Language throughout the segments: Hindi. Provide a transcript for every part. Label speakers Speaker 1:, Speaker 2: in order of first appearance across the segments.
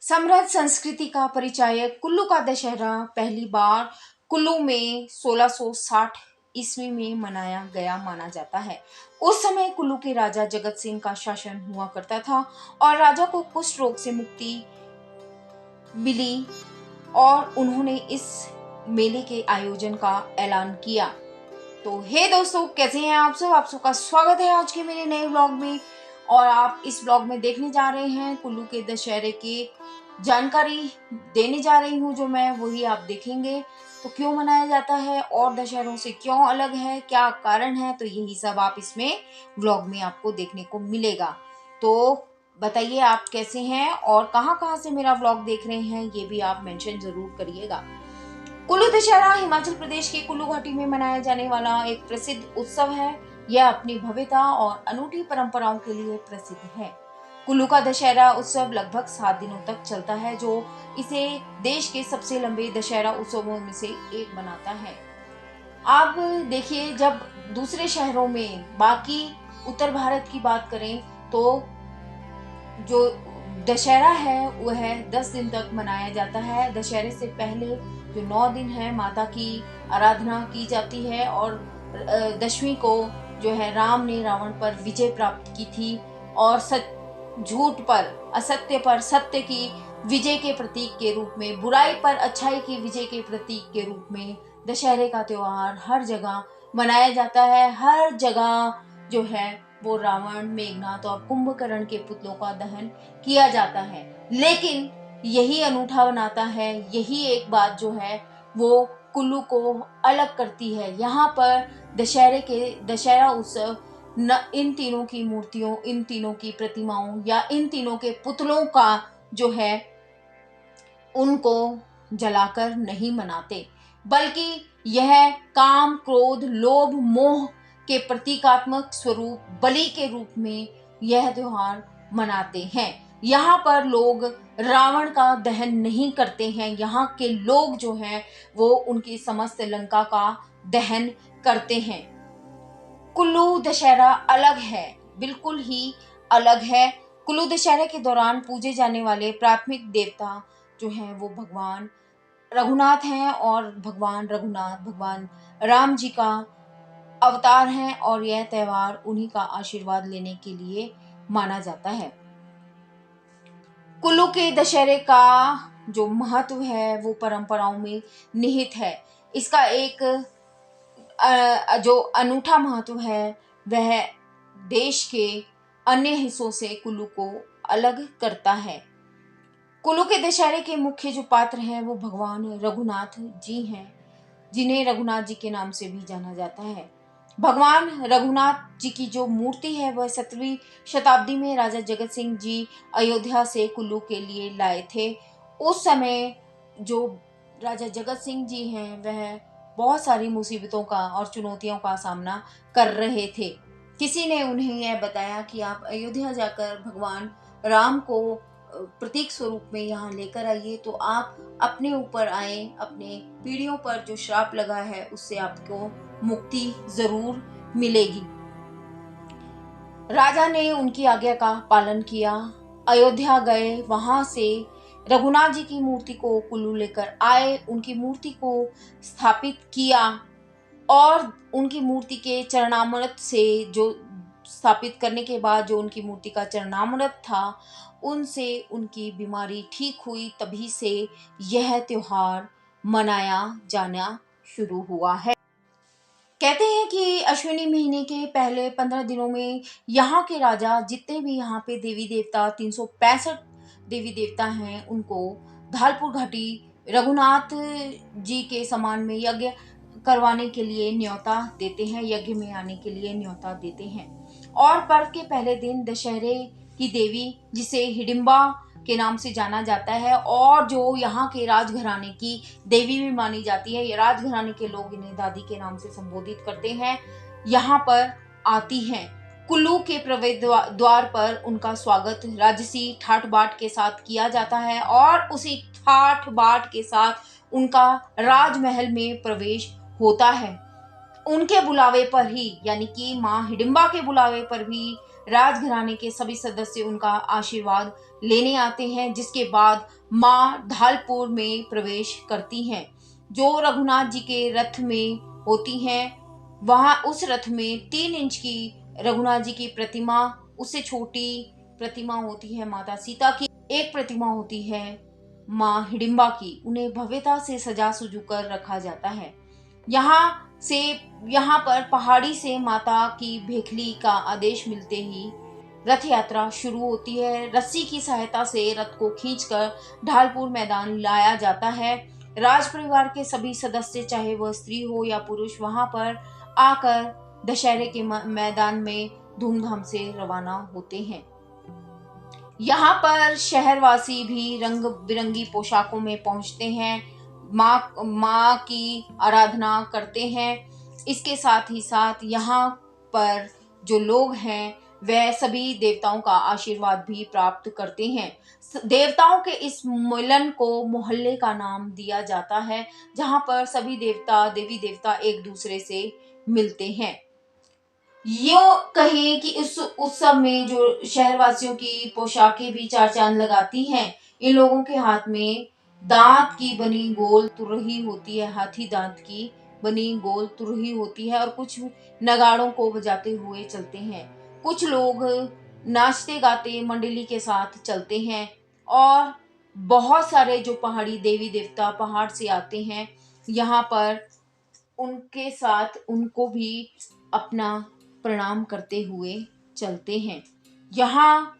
Speaker 1: समृद्ध संस्कृति का परिचायक कुल्लू का दशहरा पहली बार कुल्लू में 1660 ईस्वी में मनाया गया माना जाता है। उस समय कुल्लू के राजा जगत सिंह का शासन हुआ करता था और राजा को कुष्ठ रोग से मुक्ति मिली और उन्होंने इस मेले के आयोजन का ऐलान किया। तो हे दोस्तों, कैसे हैं आप सब? आप सबका स्वागत है आज के मेरे नए व्लॉग में। और आप इस व्लॉग में देखने जा रहे हैं कुल्लू के दशहरे की जानकारी देने जा रही हूँ, जो मैं वही आप देखेंगे। तो क्यों मनाया जाता है और दशहरों से क्यों अलग है, क्या कारण है, तो यही सब आप इसमें व्लॉग में आपको देखने को मिलेगा। तो बताइए आप कैसे हैं और कहाँ से मेरा व्लॉग देख रहे हैं, ये भी आप मेंशन जरूर करिएगा। कुल्लू दशहरा हिमाचल प्रदेश की कुल्लू घाटी में मनाया जाने वाला एक प्रसिद्ध उत्सव है। यह अपनी भव्यता और अनूठी परंपराओं के लिए प्रसिद्ध है। कुल्लू का दशहरा उत्सव लगभग 7 दिनों तक चलता है, जो इसे देश के सबसे लंबे दशहरा उत्सवों में से एक बनाता है। आप देखिए, जब दूसरे शहरों में बाकी उत्तर भारत की बात करें तो जो दशहरा है वह 10 दिन तक मनाया जाता है। दशहरे से पहले जो 9 दिन है माता की आराधना की जाती है और दशवीं को जो है राम ने रावण पर विजय प्राप्त की थी और झूठ पर असत्य पर सत्य की विजय के प्रतीक के रूप में, बुराई पर अच्छाई की विजय के प्रतीक के रूप में दशहरे का त्योहार हर जगह मनाया जाता है। हर जगह जो है वो रावण, मेघनाथ और कुंभकर्ण के पुतलों का दहन किया जाता है। लेकिन यही अनूठा बनाता है, यही एक बात जो है वो कुल्लू को अलग करती है। यहाँ पर दशहरा उत्सव न इन तीनों की मूर्तियों, इन तीनों की प्रतिमाओं या इन तीनों के पुतलों का जो है उनको जलाकर नहीं मनाते, बल्कि यह काम, क्रोध, लोभ, मोह के प्रतीकात्मक स्वरूप बलि के रूप में यह त्योहार मनाते हैं। यहाँ पर लोग रावण का दहन नहीं करते हैं। यहाँ के लोग जो हैं वो उनकी समस्त लंका का दहन करते हैं। कुल्लू दशहरा अलग है, बिल्कुल ही अलग है। कुल्लू दशहरे के दौरान पूजे जाने वाले प्राथमिक देवता जो हैं वो भगवान रघुनाथ हैं और भगवान रघुनाथ भगवान राम जी का अवतार हैं और यह त्योहार उन्हीं का आशीर्वाद लेने के लिए माना जाता है। कुल्लू के दशहरे का जो महत्व है वो परंपराओं में निहित है। इसका एक जो अनूठा महत्व है वह देश के अन्य हिस्सों से कुल्लू को अलग करता है। कुल्लू के दशहरे के मुख्य जो पात्र हैं वो भगवान रघुनाथ जी हैं, जिन्हें रघुनाथ जी के नाम से भी जाना जाता है। भगवान रघुनाथ जी की जो मूर्ति है वह 17वीं शताब्दी में राजा जगत सिंह जी अयोध्या से कुल्लू के लिए लाए थे। उस समय जो राजा जगत सिंह जी हैं वह बहुत सारी मुसीबतों का और चुनौतियों का सामना कर रहे थे। किसी ने उन्हें यह बताया कि आप अयोध्या जाकर भगवान राम को प्रतीक स्वरूप में यहाँ लेकर आइए, तो आप अपने ऊपर आए, अपने पीढ़ियों पर जो श्राप लगा है उससे आपको मुक्ति जरूर मिलेगी। राजा ने उनकी आज्ञा का पालन किया, अयोध्या गए, वहां से रघुनाथ जी की मूर्ति को कुल्लू लेकर आए, उनकी मूर्ति को स्थापित किया और उनकी मूर्ति के चरणामृत से जो स्थापित करने के बाद जो उनकी मूर्ति का चरणामृत था उनसे उनकी बीमारी ठीक हुई। तभी से यह त्योहार मनाया जाना शुरू हुआ है। कहते हैं कि अश्विनी महीने के पहले 15 दिनों में यहाँ के राजा जितने भी यहाँ पे देवी देवता 365 देवी देवता हैं उनको धालपुर घाटी रघुनाथ जी के समान में यज्ञ करवाने के लिए न्योता देते हैं, यज्ञ में आने के लिए न्योता देते हैं। और पर्व के पहले दिन दशहरे की देवी, जिसे हिडिंबा के नाम से जाना जाता है और जो यहाँ के राजघराने की देवी भी मानी जाती है, ये राजघराने के लोग इन्हें दादी के नाम से संबोधित करते हैं, यहाँ पर आती हैं। कुल्लू के प्रवेश द्वार पर उनका स्वागत राजसी ठाट बाट के साथ किया जाता है और उसी ठाट बाट के साथ उनका राजमहल में प्रवेश होता है। उनके बुलावे पर ही, यानी कि माँ हिडिंबा के बुलावे पर भी राजघराने के सभी सदस्य उनका आशीर्वाद लेने आते हैं, जिसके बाद माँ ढालपुर में प्रवेश करती हैं, जो रघुनाथ जी के रथ में होती हैं। वहां उस रथ में 3 इंच की रघुनाथ जी की प्रतिमा, उससे छोटी प्रतिमा होती है माता सीता की, एक प्रतिमा होती है माँ हिडिंबा की। उन्हें भव्यता से सजा सुजू कर रखा जाता है। यहाँ से यहाँ पर पहाड़ी से माता की भेखली का आदेश मिलते ही रथ यात्रा शुरू होती है। रस्सी की सहायता से रथ को खींचकर ढालपुर मैदान लाया जाता है। राज परिवार के सभी सदस्य, चाहे वह स्त्री हो या पुरुष, वहां पर आकर दशहरे के मैदान में धूमधाम से रवाना होते हैं। यहाँ पर शहरवासी भी रंग बिरंगी पोशाकों में पहुंचते हैं, माँ की आराधना करते हैं। इसके साथ ही साथ यहाँ पर जो लोग हैं वह सभी देवताओं का आशीर्वाद भी प्राप्त करते हैं। देवताओं के इस मिलन को मोहल्ले का नाम दिया जाता है, जहाँ पर सभी देवता देवी देवता एक दूसरे से मिलते हैं। यो कहें कि इस उत्सव में जो शहरवासियों की पोशाकें भी चार चांद लगाती हैं। इन लोगों के हाथ में दांत की बनी गोल तुरही होती है, हाथी दांत की बनी गोल तुरही होती है, और कुछ नगाड़ों को बजाते हुए चलते हैं। कुछ लोग नाचते गाते मंडली के साथ चलते हैं, और बहुत सारे जो पहाड़ी देवी देवता पहाड़ से आते हैं यहाँ पर, उनके साथ उनको भी अपना प्रणाम करते हुए चलते हैं। यहाँ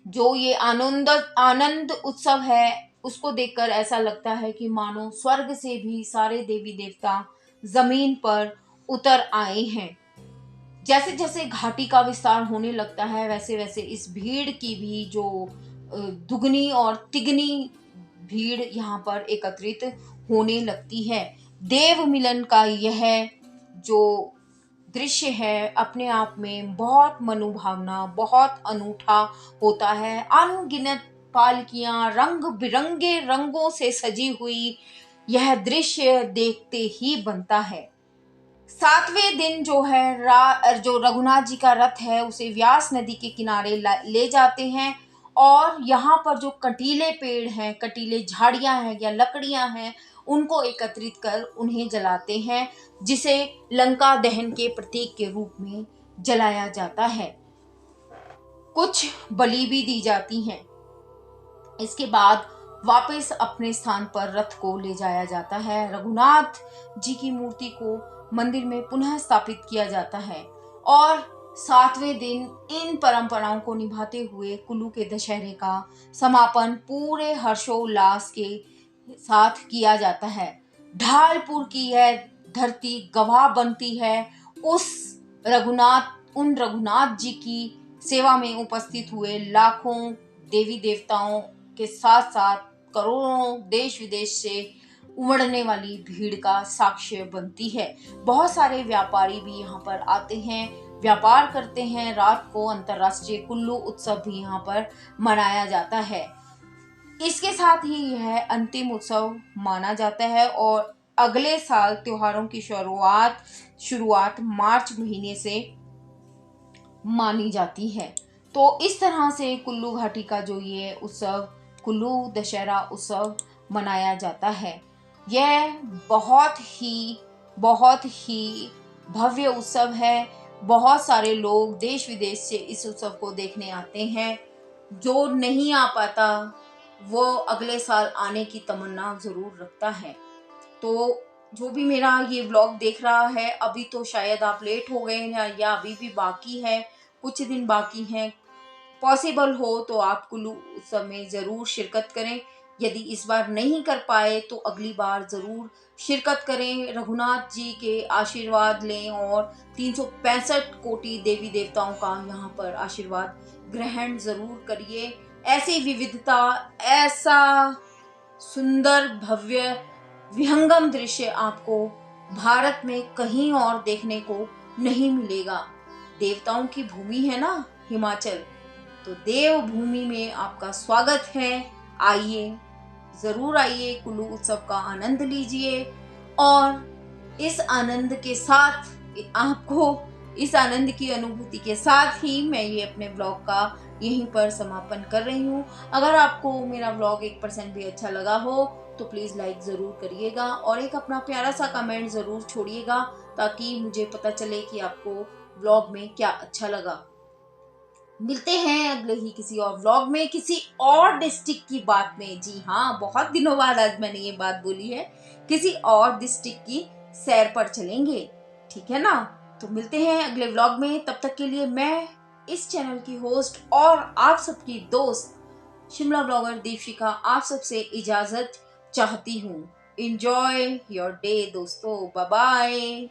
Speaker 1: जो ये आनंद उत्सव है, उसको देखकर ऐसा लगता है कि मानो स्वर्ग से भी सारे देवी देवता जमीन पर उतर आए हैं। जैसे जैसे घाटी का विस्तार होने लगता है, वैसे वैसे इस भीड़ की भी जो दुगनी और तिगनी भीड़ यहाँ पर एकत्रित होने लगती है। देव मिलन का यह जो दृश्य है अपने आप में बहुत मनोभावना, बहुत अनूठा होता है। अनगिनत पालकियां रंग बिरंगे रंगों से सजी हुई, यह दृश्य देखते ही बनता है। 7वें दिन जो है जो रघुनाथ जी का रथ है उसे व्यास नदी के किनारे ले जाते हैं, और यहाँ पर जो कटीले पेड़ हैं, कटीले झाड़ियां हैं या लकड़ियां हैं, उनको एकत्रित कर उन्हें जलाते हैं, जिसे लंका दहन के प्रतीक के रूप में जलाया जाता है। कुछ बलि भी दी जाती हैं। इसके बाद वापस अपने स्थान पर रथ को ले जाया जाता है। रघुनाथ जी की मूर्ति को मंदिर में पुनः स्थापित किया जाता है, और 7वें दिन इन परंपराओं को निभाते हुए कुल्लू के दशहरे का समापन पूरे हर्षोल्लास के साथ किया जाता है। ढालपुर की यह धरती गवाह बनती है उन रघुनाथ जी की सेवा में उपस्थित हुए लाखों देवी देवताओं के साथ साथ करोड़ों देश विदेश से उमड़ने वाली भीड़ का साक्ष्य बनती है। बहुत सारे व्यापारी भी यहाँ पर आते हैं, व्यापार करते हैं। रात को अंतर्राष्ट्रीय कुल्लू उत्सव भी यहाँ पर मनाया जाता है। इसके साथ ही यह अंतिम उत्सव माना जाता है, और अगले साल त्योहारों की शुरुआत मार्च महीने से मानी जाती है। तो इस तरह से कुल्लू घाटी का जो ये उत्सव कुल्लू दशहरा उत्सव मनाया जाता है। यह बहुत ही भव्य उत्सव है। बहुत सारे लोग देश विदेश से इस उत्सव को देखने आते हैं। जो नहीं आ पाता वो अगले साल आने की तमन्ना जरूर रखता है। तो जो भी मेरा ये व्लॉग देख रहा है, अभी तो शायद आप लेट हो गए हैं या अभी भी बाकी है, कुछ दिन बाकी हैं, पॉसिबल हो तो आप कुल्लू उत्सव में ज़रूर शिरकत करें। यदि इस बार नहीं कर पाए तो अगली बार ज़रूर शिरकत करें, रघुनाथ जी के आशीर्वाद लें और 365 कोटि देवी देवताओं का यहाँ पर आशीर्वाद ग्रहण ज़रूर करिए। ऐसी विविधता, ऐसा सुंदर भव्य विहंगम दृश्य आपको भारत में कहीं और देखने को नहीं मिलेगा। देवताओं की भूमि है ना हिमाचल, तो देव भूमि में आपका स्वागत है। आइए, जरूर आइए, कुल्लू उत्सव का आनंद लीजिए, और इस आनंद के साथ आपको इस आनंद की अनुभूति के साथ ही मैं ये अपने ब्लॉग का यहीं पर समापन कर रही हूँ। अगर आपको मेरा व्लॉग 1% भी अच्छा लगा हो तो प्लीज़ लाइक ज़रूर करिएगा और एक अपना प्यारा सा कमेंट ज़रूर छोड़िएगा, ताकि मुझे पता चले कि आपको व्लॉग में क्या अच्छा लगा। मिलते हैं अगले ही किसी और व्लॉग में, किसी और डिस्ट्रिक्ट की बात में। जी हाँ, बहुत दिनों बाद आज मैंने ये बात बोली है। किसी और डिस्ट्रिक्ट की सैर पर चलेंगे, ठीक है ना? तो मिलते हैं अगले व्लॉग में। तब तक के लिए मैं इस चैनल की होस्ट और आप सबकी दोस्त शिमला ब्लॉगर दीपिका आप सबसे इजाजत चाहती हूँ। एंजॉय योर डे दोस्तों, बाय बाय।